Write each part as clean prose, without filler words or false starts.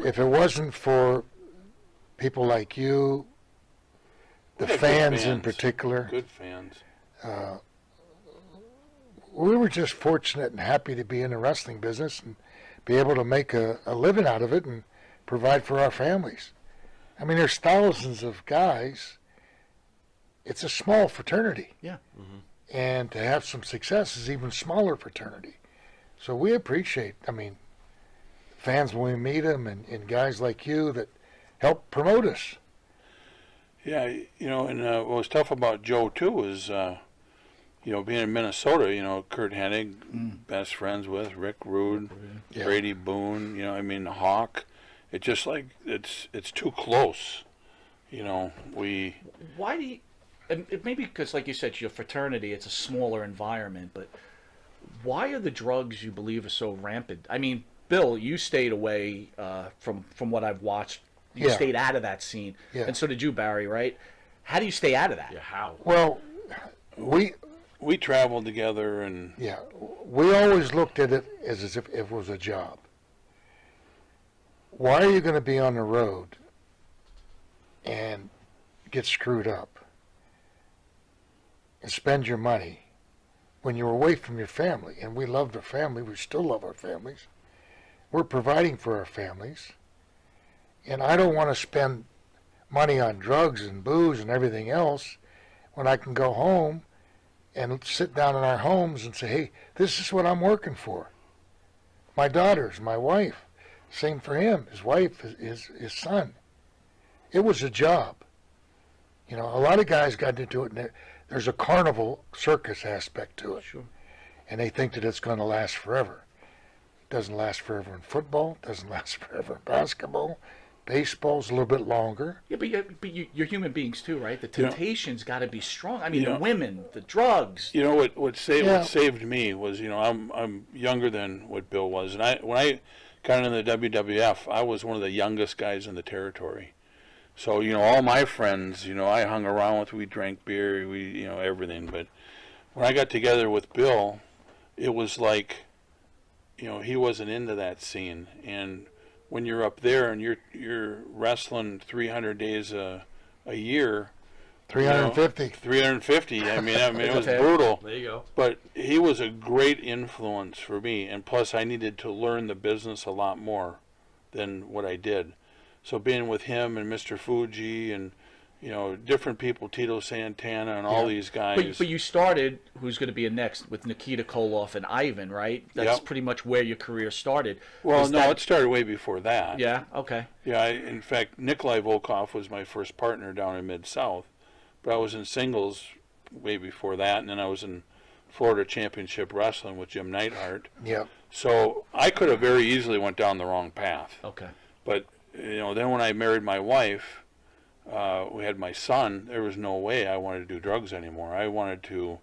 if it wasn't for people like you, the fans in particular, good fans, we were just fortunate and happy to be in the wrestling business and be able to make a living out of it and provide for our families. I mean, there's thousands of guys. It's a small fraternity. Yeah. Mm-hmm. And to have some success is even smaller fraternity. So we appreciate, fans when we meet them and guys like you that help promote us. Yeah, and what was tough about Joe, too, was, being in Minnesota, Kurt Hennig, best friends with, Rick Rude, Brady Boone, Hawk. It's just like, it's too close. Why do you, and maybe because, like you said, your fraternity, it's a smaller environment, but why are the drugs, you believe, are so rampant? I mean, Bill, you stayed away from what I've watched. You stayed out of that scene. Yeah. And so did you, Barry, right? How do you stay out of that? Yeah, how? Well, we traveled together and... Yeah, we always looked at it as if it was a job. Why are you going to be on the road and get screwed up and spend your money when you're away from your family? And we loved our family. We still love our families. We're providing for our families. And I don't want to spend money on drugs and booze and everything else when I can go home and sit down in our homes and say, hey, this is what I'm working for. My daughters, my wife, same for him, his wife, his son. It was a job. A lot of guys got into it, and there's a carnival circus aspect to it. Sure. And they think that it's going to last forever. It doesn't last forever in football. It doesn't last forever in basketball. Baseball's a little bit longer. Yeah, but you're human beings too, right? The temptation's got to be strong. I mean, the women, the drugs. What saved me was, I'm younger than what Bill was, and when I got into the WWF, I was one of the youngest guys in the territory. So all my friends, I hung around with. We drank beer, everything. But when I got together with Bill, it was like, he wasn't into that scene. And when you're up there and you're wrestling 300 days a year, 350. 350. I mean, it was brutal. There you go. But he was a great influence for me, and plus I needed to learn the business a lot more than what I did. So being with him and Mr. Fuji and different people, Tito Santana and all these guys. But you started, who's going to be a next, with Nikita Koloff and Ivan, right? That's pretty much where your career started. Well, it started way before that. Yeah, okay. Yeah, in fact, Nikolai Volkov was my first partner down in Mid-South. But I was in singles way before that, and then I was in Florida Championship Wrestling with Jim Neidhart. Yeah. So I could have very easily went down the wrong path. Okay. But, then when I married my wife, we had my son, there was no way I wanted to do drugs anymore. I wanted to,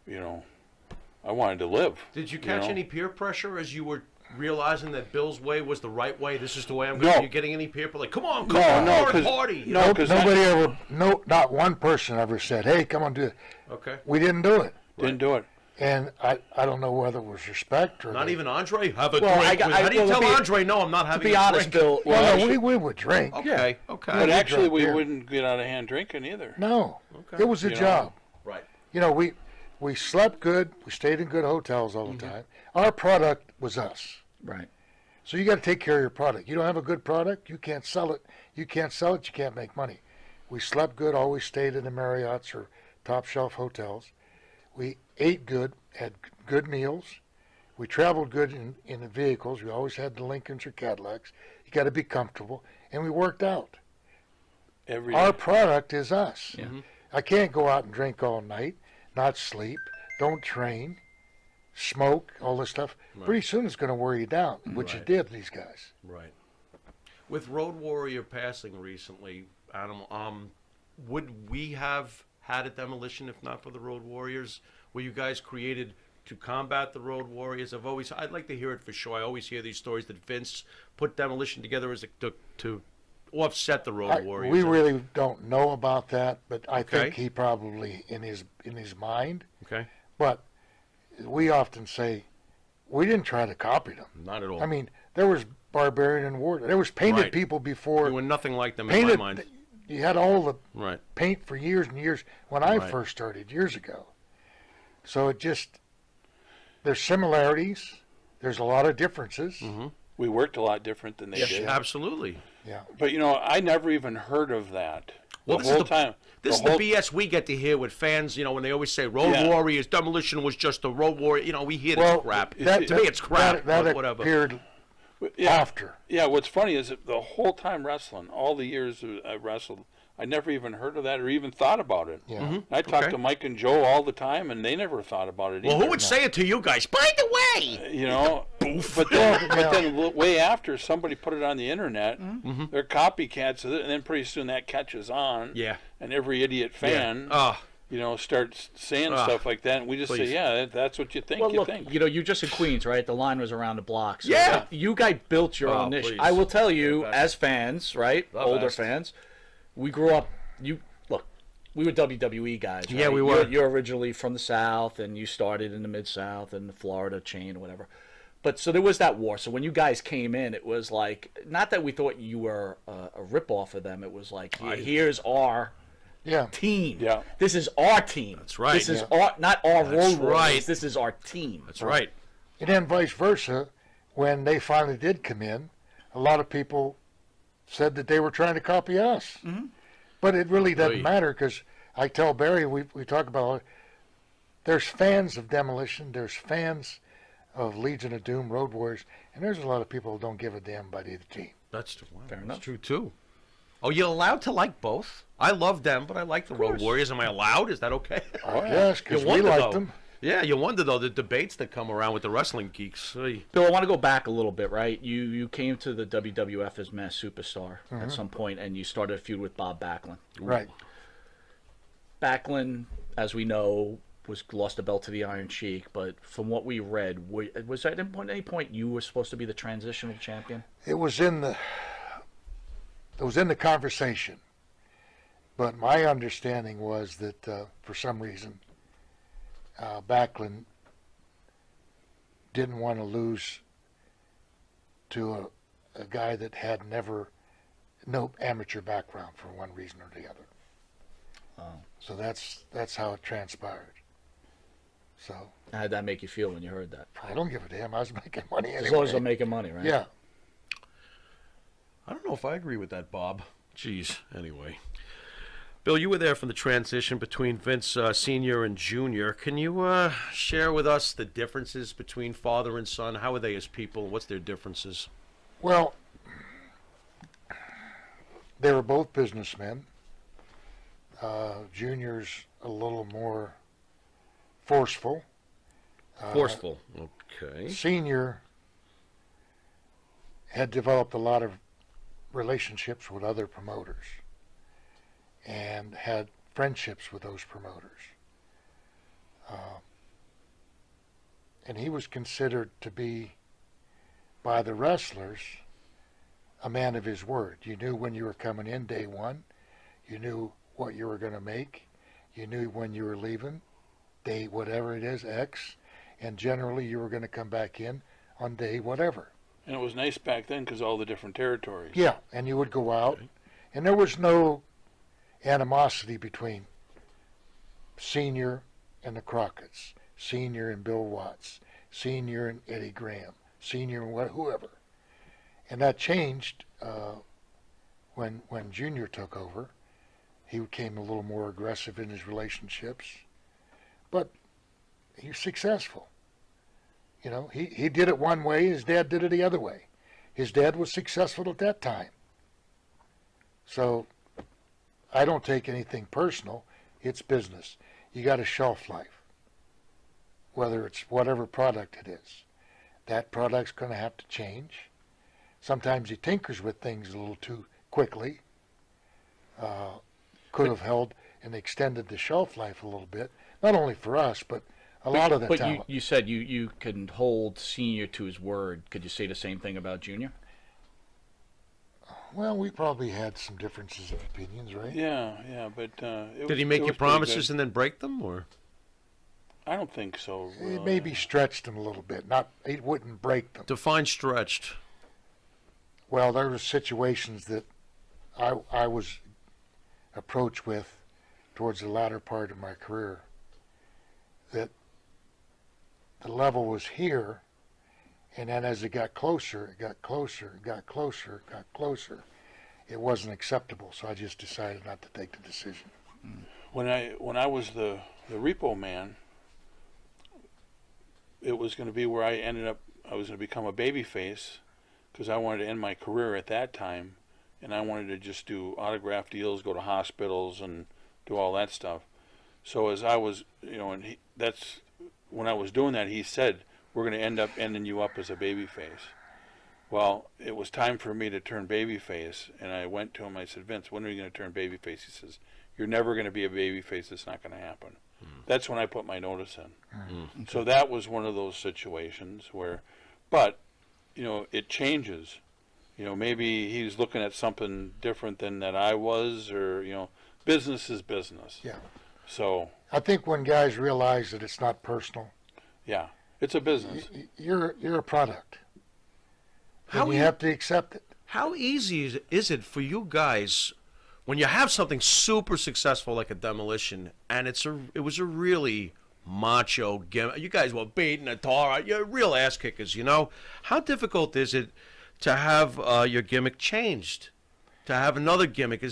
live. Did you catch any peer pressure as you were realizing that Bill's way was the right way? This is the way I'm going. Are you getting any peer pressure? Like, come on, party. Not one person ever said, hey, come on, do it. Okay. We didn't do it. Didn't do it. And I don't know whether it was respect or not even Andre. Have a Well, drink. How do you tell Andre? No, I'm not having. To be honest, Bill. Well, we would drink. Okay. But actually, we wouldn't get out of hand drinking either. No. Okay. It was a job. Right. We slept good. We stayed in good hotels all the time. Our product was us. Right. So you got to take care of your product. You don't have a good product, you can't sell it. You can't sell it, you can't make money. We slept good, always stayed in the Marriotts or top shelf hotels. We ate good, had good meals. We traveled good in the vehicles. We always had the Lincolns or Cadillacs. You got to be comfortable. And we worked out. Our product is us. Yeah. I can't go out and drink all night, not sleep, don't train, smoke, all this stuff. Right. Pretty soon it's going to wear you down, which it did, these guys. Right. With Road Warrior passing recently, Adam, would we have had a Demolition if not for the Road Warriors? Were you guys created to combat the Road Warriors? I'd like to hear it for sure. I always hear these stories that Vince put Demolition together as to offset the Road Warriors. We really don't know about that, but I think he probably in his mind. Okay. But we often say we didn't try to copy them. Not at all. I mean, There was Barbarian and Warden. There was painted Right. people before. You were nothing like them in my Painted. mind. You had all the Right. paint for years and years when I Right. first started years ago. So there's similarities. There's a lot of differences. Mm-hmm. We worked a lot different than they Yes, did. absolutely. Yeah. But I never even heard of that. Well, the this is whole the- time. This is the BS we get to hear with fans, when they always say Road Yeah. Warriors, Demolition was just a Road Warrior. We hear Well, this crap. that- To me, it's crap, That but whatever. appeared Yeah, after. yeah. What's funny is that the whole time wrestling, all the years I wrestled, I never even heard of that or even thought about it. Yeah. Mm-hmm. I talked Okay. to Mike and Joe all the time, and they never thought about it Well, either. who would say it to you guys? By the way! But then way after, somebody put it on the internet. Mm-hmm. They're copycats of it, and then pretty soon that catches on. Yeah. And every idiot fan, Oh, starts saying Ah, stuff like that, and we just please. say, yeah, that's what you think. Well, you look, think. you're just in Queens, right? The line was around the block. So Yeah. like, you guys built your Oh, own niche. please. I will tell you, The best. as fans, right? The Older best. fans, we grew up. We were WWE guys. Yeah, right? we were. You're originally from the South, and you started in the Mid-South and the Florida chain or whatever. But so there was that war. So when you guys came in, it was like, not that we thought you were a ripoff of them. It was like, here's our Yeah. team. Yeah. This is our team. That's right. This is Yeah. not our That's Road Warriors. right. This is our team. that's right. And then vice versa, when they finally did come in, a lot of people said that they were trying to copy us. Mm-hmm. But it really doesn't Right. matter because I tell Barry, we talk about, there's fans of Demolition, there's fans of Legion of Doom, Road Warriors, and there's a lot of people who don't give a damn about either team. That's Fair that's enough. true, too. Oh, you're allowed to like both? I love them, but I like the Road course. Warriors. Am I allowed? Is that okay? Yes, because You we wonder, like though. them. Yeah, you wonder, though, the debates that come around with the wrestling geeks. Hey. Bill, I want to go back a little bit, right? You came to the WWF as Mass Superstar at some point, and you started a feud with Bob Backlund. Right. Backlund, as we know, lost the belt to the Iron Sheik, but from what we read, was that at any point you were supposed to be the transitional champion? It was in the conversation, but my understanding was that for some reason Backlund didn't want to lose to a guy that had no amateur background for one reason or the other. Oh. So that's how it transpired. So How did that make you feel when you heard that? I don't give a damn. I was making money anyway. As long as they're making money, right? Yeah. I don't know if I agree with that, Bob. Jeez, anyway. Bill, you were there for the transition between Vince Sr. and Jr. Can you share with us the differences between father and son? How are they as people? What's their differences? Well, they were both businessmen. Junior's a little more forceful. Forceful. Okay. Senior had developed a lot of relationships with other promoters and had friendships with those promoters. And he was considered to be, by the wrestlers, a man of his word. You knew when you were coming in day one. You knew what you were going to make. You knew when you were leaving, day whatever it is, X. And generally you were going to come back in on day whatever. And it was nice back then because all the different territories. Yeah, and you would go out. And there was no animosity between Senior and the Crockett's, Senior and Bill Watts, Senior and Eddie Graham, Senior and whoever. And that changed when Junior took over. He became a little more aggressive in his relationships, but he was successful. You know, he did it one way, his dad did it the other way. His dad was successful at that time. So I don't take anything personal. It's business. You got a shelf life, whether it's whatever product it is. That product's going to have to change. Sometimes he tinkers with things a little too quickly. Could have held and extended the shelf life a little bit, not only for us, but a lot of the But talent. you said you can hold Senior to his word. Could you say the same thing about Junior? Well, we probably had some differences of opinions, right? Yeah, but Did he make you promises and then break them, or? I don't think so. It maybe stretched them a little bit. Not, it wouldn't break them. Define stretched. Well, there were situations that I was approached with towards the latter part of my career that the level was here, and then as it got closer, it got closer, it got closer, it got closer. It wasn't acceptable, so I just decided not to take the decision. When I was the repo man, it was going to be where I was going to become a baby face because I wanted to end my career at that time, and I wanted to just do autograph deals, go to hospitals, and do all that stuff. So as I was, that's when I was doing that, he said, we're going to end up ending you up as a baby face. Well, it was time for me to turn baby face, and I went to him, I said, Vince, when are you going to turn baby face? He says, you're never going to be a baby face, it's not going to happen. That's when I put my notice in. So that was one of those situations where, but, it changes. Maybe he's looking at something different than that I was, or, business is business. Yeah. So I think when guys realize that it's not personal, yeah, it's a business. you're a product. How And you you- have to accept it. How easy is it for you guys when you have something super successful like a Demolition, and it was a really macho gimmick? You guys were beating a tar. You're real ass kickers, How difficult is it to have your gimmick changed? To have another gimmick?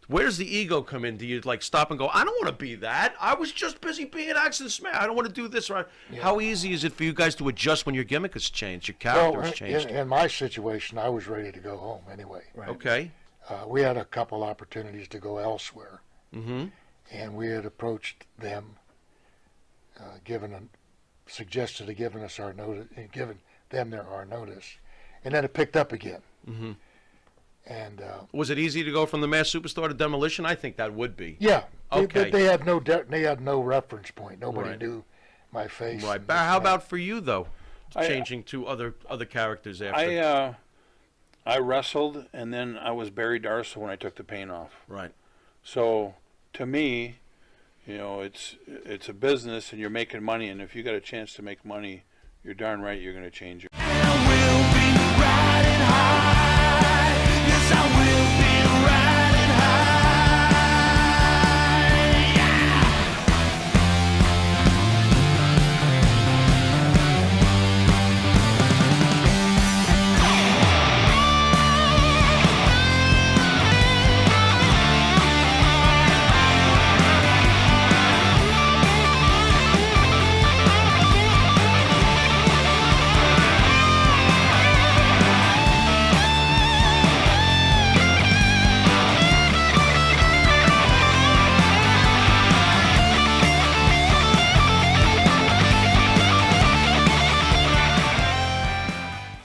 Where does the ego come in? Do you stop and go, I don't want to be that. I was just busy being Axe and Smash. I don't want to do this. Right? Yeah. How easy is it for you guys to adjust when your gimmick has changed, your character has changed? In my situation, I was ready to go home anyway. Right. Okay. We had a couple opportunities to go elsewhere, Mm-hmm. and we had approached them, suggested to giving us our notice, and given them our notice, and then it picked up again. Mm-hmm. And Was it easy to go from the Mass Superstar to Demolition? I think that would be. yeah, Okay. they had no reference point. Nobody Right. knew my face. Right. and But this how and that. about for you though? I- Changing to other characters after. I wrestled, and then I was Barry Darsow when I took the paint off. Right. So to me, it's a business, and you're making money, and if you got a chance to make money, you're darn right you're going to change your